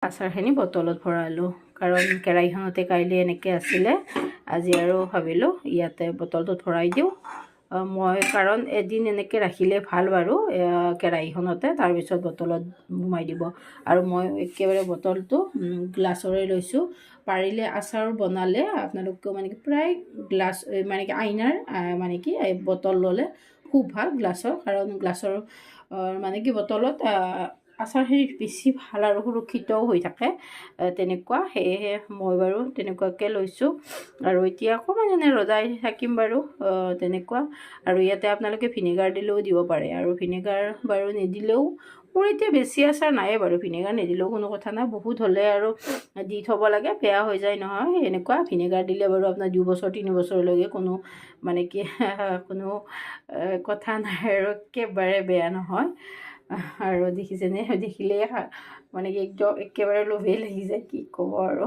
আচাৰখিনি বটলত ভৰালোঁ কাৰণ কেৰাহীখনতে কাইলৈ এনেকৈ আছিলে আজি আৰু ভাবিলোঁ ইয়াতে বটলটোত ভৰাই দিওঁ মই কাৰণ এদিন এনেকৈ ৰাখিলে ভাল বাৰু কেৰাহীখনতে তাৰপিছত বটলত সোমাই দিব আৰু মই একেবাৰে বটলটো গ্লাছৰে লৈছোঁ পাৰিলে আচাৰ বনালে আপোনালোকেও মানে কি প্ৰায় গ্লাছ মানে কি আইনাৰ মানে কি বটল ল'লে খুব ভাল গ্লাছৰ কাৰণ গ্লাছৰ মানে কি বটলত আচাৰখিনি বেছি ভাল আৰু সুৰক্ষিতও হৈ থাকে তেনেকুৱা সেয়েহে মই বাৰু তেনেকুৱাকৈ লৈছোঁ আৰু এতিয়া অকণমান এনে ৰজাই থাকিম বাৰু তেনেকুৱা আৰু ইয়াতে আপোনালোকে ভিনেগাৰ দিলেও দিব পাৰে আৰু ভিনেগাৰ বাৰু নিদিলেও মোৰ এতিয়া বেছি আচাৰ নাইয়ে বাৰু ভিনেগাৰ নিদিলেও কোনো কথা নাই বহুত হ'লে আৰু দি থ'ব লাগে বেয়া হৈ যায় নহয় এনেকুৱা ভিনেগাৰ দিলে বাৰু আপোনাৰ 2 বছৰ 3 বছৰলৈকে কোনো মানে কি কোনো কথা নাই আৰু একেবাৰে বেয়া নহয় আৰু দেখিছেনে দেখিলেই মানে কি একদম একেবাৰে লোভেই লাগি যায় কি ক'ব আৰু